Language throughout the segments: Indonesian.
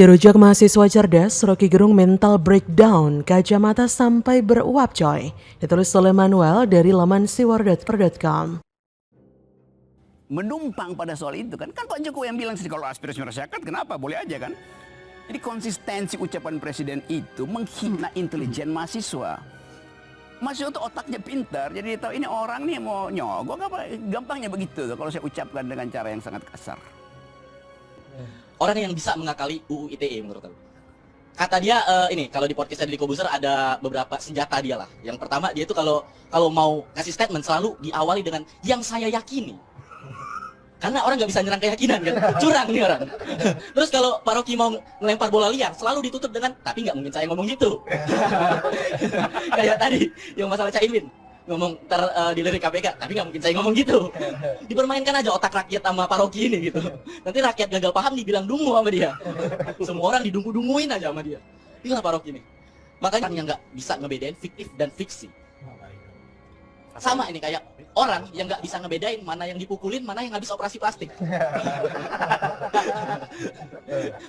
Dirujak mahasiswa cerdas, Rocky Gerung mental breakdown, kacamata sampai beruap coy. Ditulis oleh Manuel dari laman siwar.per.com. Menumpang pada soal itu kan Pak Jokowi yang bilang sih kalau aspirasi masyarakat kenapa boleh aja kan. Jadi konsistensi ucapan presiden itu menghina intelijen mahasiswa. Mahasiswa itu otaknya pintar, jadi dia tahu ini orang nih mau nyogok apa, gampangnya begitu tuh kalau saya ucapkan dengan cara yang sangat kasar. Orang yang bisa mengakali UU ITE menurut aku. Kata dia ini kalau di podcastnya Deddy Kobuzer ada beberapa senjata dia lah. Yang pertama dia itu kalau mau kasih statement selalu diawali dengan yang saya yakini. Karena orang nggak bisa nyerang keyakinan kan, curang nih orang. Terus kalau Pak Rocky mau melempar bola liar selalu ditutup dengan tapi nggak mungkin saya ngomong gitu. Kayak tadi yang masalah Caimin ngomong dilirik KPK, tapi nggak mungkin saya ngomong gitu. Dipermainkan aja otak rakyat sama Pak Rocky ini gitu. Nanti rakyat gagal paham dibilang dungu sama dia. Semua orang didungu-dunguin aja sama dia. Itulah Pak Rocky nih. Makanya yang nggak bisa ngebedain fiktif dan fiksi. Sama ini kayak orang yang nggak bisa ngebedain mana yang dipukulin, mana yang habis operasi plastik.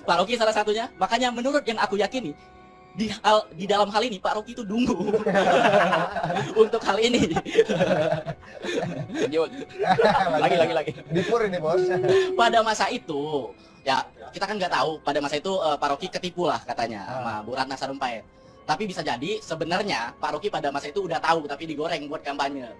Pak Rocky salah satunya. Makanya menurut yang aku yakini, di dalam hal ini Pak Rocky itu dungu untuk hal ini. lagi. Dipur ini bos. Pada masa itu, ya kita kan nggak tahu. Pada masa itu Pak Rocky ketipu lah katanya sama Bu Ratna Sarumpait. Tapi bisa jadi sebenarnya Pak Rocky pada masa itu udah tahu tapi digoreng buat kampanye.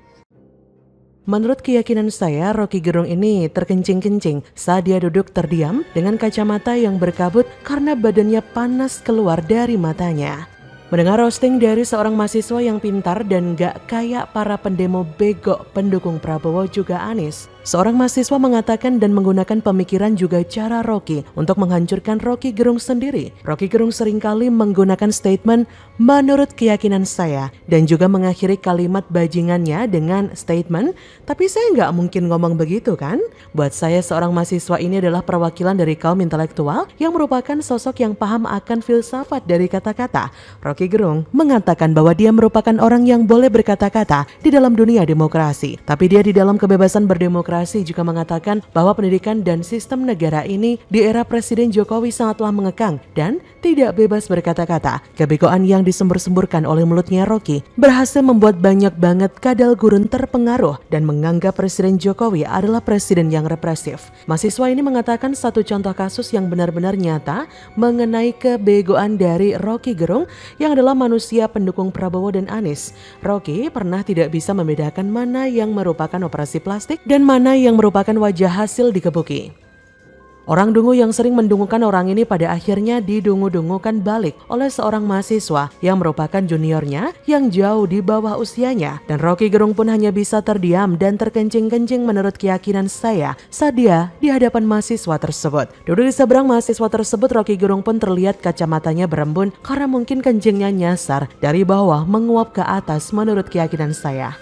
Menurut keyakinan saya, Rocky Gerung ini terkencing-kencing saat dia duduk terdiam dengan kacamata yang berkabut karena badannya panas keluar dari matanya. Mendengar roasting dari seorang mahasiswa yang pintar dan gak kayak para pendemo bego pendukung Prabowo juga Anies, seorang mahasiswa mengatakan dan menggunakan pemikiran juga cara Rocky untuk menghancurkan Rocky Gerung sendiri. Rocky Gerung seringkali menggunakan statement menurut keyakinan saya dan juga mengakhiri kalimat bajingannya dengan statement, tapi saya nggak mungkin ngomong begitu kan? Buat saya seorang mahasiswa ini adalah perwakilan dari kaum intelektual yang merupakan sosok yang paham akan filsafat dari kata-kata. Rocky Gerung mengatakan bahwa dia merupakan orang yang boleh berkata-kata di dalam dunia demokrasi. Tapi dia di dalam kebebasan berdemokrasi juga mengatakan bahwa pendidikan dan sistem negara ini di era Presiden Jokowi sangatlah mengekang dan tidak bebas berkata-kata. Kebegoan yang disembur-semburkan oleh mulutnya Rocky berhasil membuat banyak banget kadal gurun terpengaruh dan menganggap Presiden Jokowi adalah presiden yang represif. Mahasiswa ini mengatakan satu contoh kasus yang benar-benar nyata mengenai kebegoan dari Rocky Gerung yang adalah manusia pendukung Prabowo dan Anies. Rocky pernah tidak bisa membedakan mana yang merupakan operasi plastik dan mana yang merupakan wajah hasil dikebuki. Orang dungu yang sering mendungukan orang ini pada akhirnya didungu-dungukan balik oleh seorang mahasiswa yang merupakan juniornya yang jauh di bawah usianya. Dan Rocky Gerung pun hanya bisa terdiam dan terkencing-kencing menurut keyakinan saya saat dia di hadapan mahasiswa tersebut. Duduk di seberang mahasiswa tersebut, Rocky Gerung pun terlihat kacamatanya berembun karena mungkin kencingnya nyasar dari bawah menguap ke atas menurut keyakinan saya.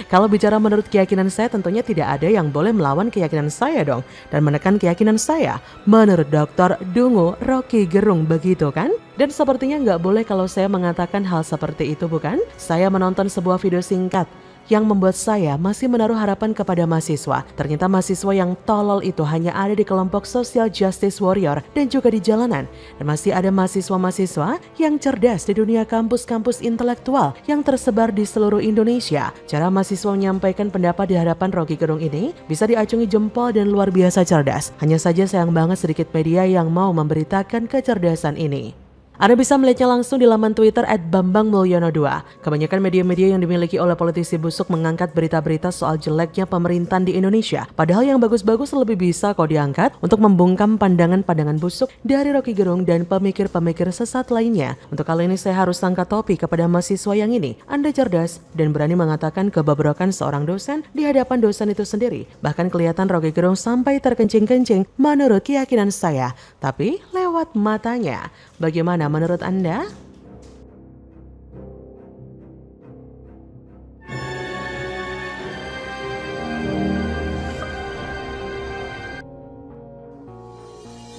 Kalau bicara menurut keyakinan saya tentunya tidak ada yang boleh melawan keyakinan saya dong dan menekan keyakinan saya. Menurut Dr. Dungu Rocky Gerung begitu kan? Dan sepertinya nggak boleh kalau saya mengatakan hal seperti itu bukan? Saya menonton sebuah video singkat yang membuat saya masih menaruh harapan kepada mahasiswa. Ternyata mahasiswa yang tolol itu hanya ada di kelompok social justice warrior dan juga di jalanan. Dan masih ada mahasiswa-mahasiswa yang cerdas di dunia kampus-kampus intelektual yang tersebar di seluruh Indonesia. Cara mahasiswa menyampaikan pendapat di hadapan Rocky Gerung ini bisa diacungi jempol dan luar biasa cerdas. Hanya saja sayang banget sedikit media yang mau memberitakan kecerdasan ini. Anda bisa melihatnya langsung di laman Twitter @bambangmulyono2. Kebanyakan media-media yang dimiliki oleh politisi busuk mengangkat berita-berita soal jeleknya pemerintahan di Indonesia. Padahal yang bagus-bagus lebih bisa kok diangkat untuk membungkam pandangan-pandangan busuk dari Rocky Gerung dan pemikir-pemikir sesat lainnya. Untuk kali ini saya harus angkat topi kepada mahasiswa yang ini. Anda cerdas dan berani mengatakan kebobrokan seorang dosen di hadapan dosen itu sendiri. Bahkan kelihatan Rocky Gerung sampai terkencing-kencing menurut keyakinan saya. Tapi lewat matanya. Bagaimana menurut Anda?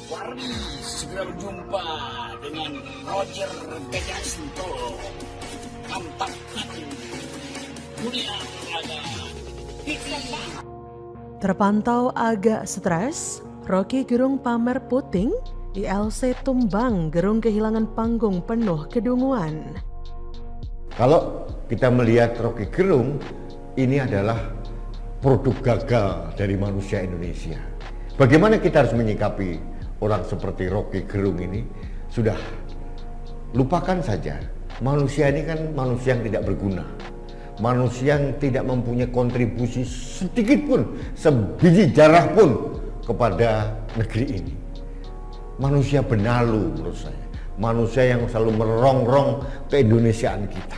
Mari segera berjumpa dengan Roger Pegasinto. Nampak dunia ada Terpantau agak stres, Rocky Gerung pamer puting ILC tumbang, Gerung kehilangan panggung penuh kedunguan. Kalau kita melihat Rocky Gerung, ini adalah produk gagal dari manusia Indonesia. Bagaimana kita harus menyikapi orang seperti Rocky Gerung ini? Sudah, lupakan saja. Manusia ini kan manusia yang tidak berguna. Manusia yang tidak mempunyai kontribusi sedikit pun, sebiji jarah pun kepada negeri ini. Manusia benalu menurut saya. Manusia yang selalu merongrong keindonesiaan kita.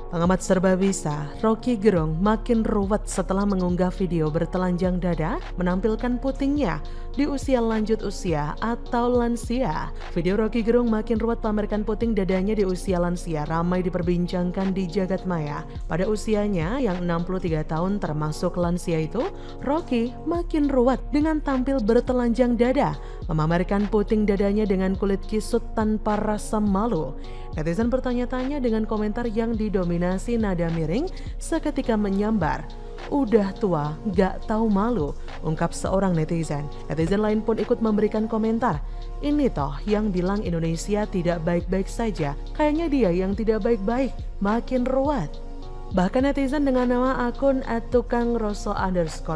Pengamat serba bisa, Rocky Gerung makin ruwet setelah mengunggah video bertelanjang dada menampilkan putingnya di usia lanjut usia atau lansia. Video Rocky Gerung makin ruwet pamerkan puting dadanya di usia lansia ramai diperbincangkan di jagat maya. Pada usianya yang 63 tahun termasuk lansia itu, Rocky makin ruwet dengan tampil bertelanjang dada, memamerkan puting dadanya dengan kulit kisut tanpa rasa malu. Netizen bertanya-tanya dengan komentar yang didominasi nada miring seketika menyambar. Udah tua, gak tahu malu, ungkap seorang netizen. Netizen lain pun ikut memberikan komentar. Ini toh yang bilang Indonesia tidak baik-baik saja, kayaknya dia yang tidak baik-baik, makin ruwet. Bahkan netizen dengan nama akun @tukang_roso_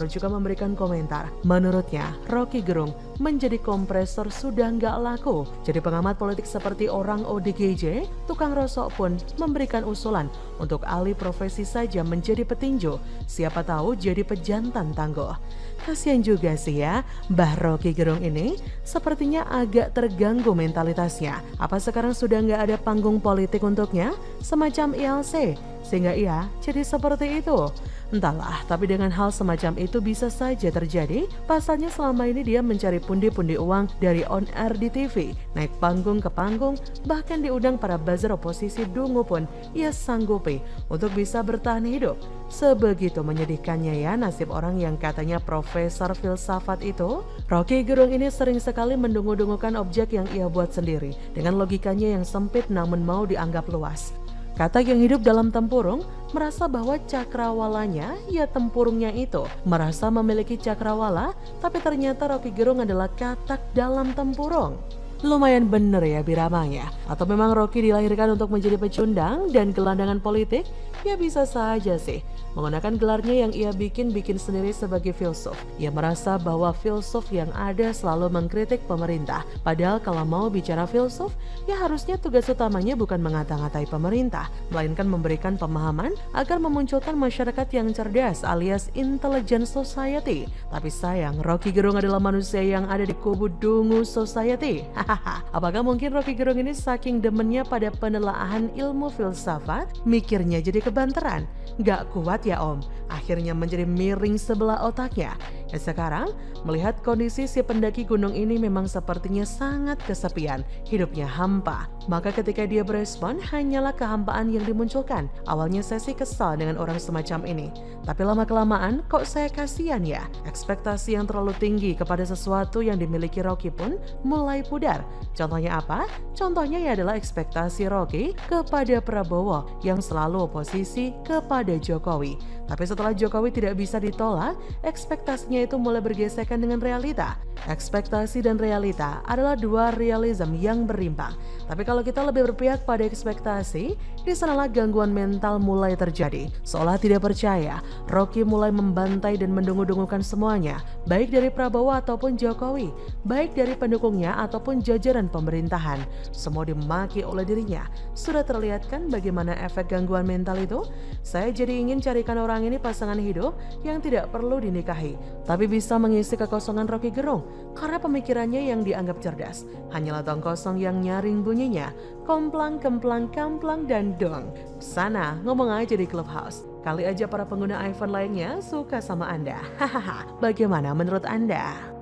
juga memberikan komentar. Menurutnya, Rocky Gerung menjadi kompresor sudah nggak laku. Jadi pengamat politik seperti orang ODGJ, Tukang Rosok pun memberikan usulan untuk alih profesi saja menjadi petinju. Siapa tahu jadi pejantan tangguh. Kasian juga sih ya, Mbah Rocky Gerung ini sepertinya agak terganggu mentalitasnya. Apa sekarang sudah nggak ada panggung politik untuknya? Semacam ILC, sehingga ia jadi seperti itu. Entahlah, tapi dengan hal semacam itu bisa saja terjadi. Pasalnya selama ini dia mencari pundi-pundi uang dari on air di TV, naik panggung ke panggung, bahkan diundang para buzzer oposisi dungu pun ia sanggupi untuk bisa bertahan hidup. Sebegitu menyedihkannya ya nasib orang yang katanya profesor filsafat itu. Rocky Gerung ini sering sekali mendungu-dungukan objek yang ia buat sendiri dengan logikanya yang sempit namun mau dianggap luas. Katak yang hidup dalam tempurung merasa bahwa cakrawalanya, ya tempurungnya itu, merasa memiliki cakrawala, tapi ternyata Rocky Gerung adalah katak dalam tempurung. Lumayan bener ya biramanya. Atau memang Rocky dilahirkan untuk menjadi pecundang dan gelandangan politik? Ya bisa saja sih. Menggunakan gelarnya yang ia bikin sendiri sebagai filsuf. Ia merasa bahwa filsuf yang ada selalu mengkritik pemerintah. Padahal kalau mau bicara filsuf, ya harusnya tugas utamanya bukan mengata-ngatai pemerintah, melainkan memberikan pemahaman agar memunculkan masyarakat yang cerdas alias intelligent society. Tapi sayang, Rocky Gerung adalah manusia yang ada di kubu dungu society. Apakah mungkin Rocky Gerung ini saking demennya pada penelaahan ilmu filsafat, mikirnya jadi kebanteran? Gak kuat ya om, akhirnya menjadi miring sebelah otaknya. Dan sekarang melihat kondisi si pendaki gunung ini memang sepertinya sangat kesepian, hidupnya hampa. Maka ketika dia berespon hanyalah kehampaan yang dimunculkan. Awalnya saya sih kesal dengan orang semacam ini, tapi lama-kelamaan kok saya kasihan ya. Ekspektasi yang terlalu tinggi kepada sesuatu yang dimiliki Rocky pun mulai pudar. Contohnya apa? Contohnya ya adalah ekspektasi Rocky kepada Prabowo yang selalu oposisi kepada Jokowi. Tapi setelah Jokowi tidak bisa ditolak, ekspektasinya itu mulai bergesekan dengan realita. Ekspektasi dan realita adalah dua realisme yang berimbang. Tapi kalau kita lebih berpihak pada ekspektasi, di sanalah gangguan mental mulai terjadi. Seolah tidak percaya, Rocky mulai membantai dan mendungu-dungukan semuanya, baik dari Prabowo ataupun Jokowi, baik dari pendukungnya ataupun jajaran pemerintahan. Semua dimaki oleh dirinya. Sudah terlihat kan bagaimana efek gangguan mental itu? Saya jadi ingin carikan orang ini pasangan hidup yang tidak perlu dinikahi, tapi bisa mengisi kekosongan Rocky Gerung karena pemikirannya yang dianggap cerdas hanyalah tong kosong yang nyaring bunyinya komplang, kemplang, kamplang, dan dong. Sana ngomong aja di Clubhouse. Kali aja para pengguna iPhone lainnya suka sama Anda. Hahaha, bagaimana menurut Anda?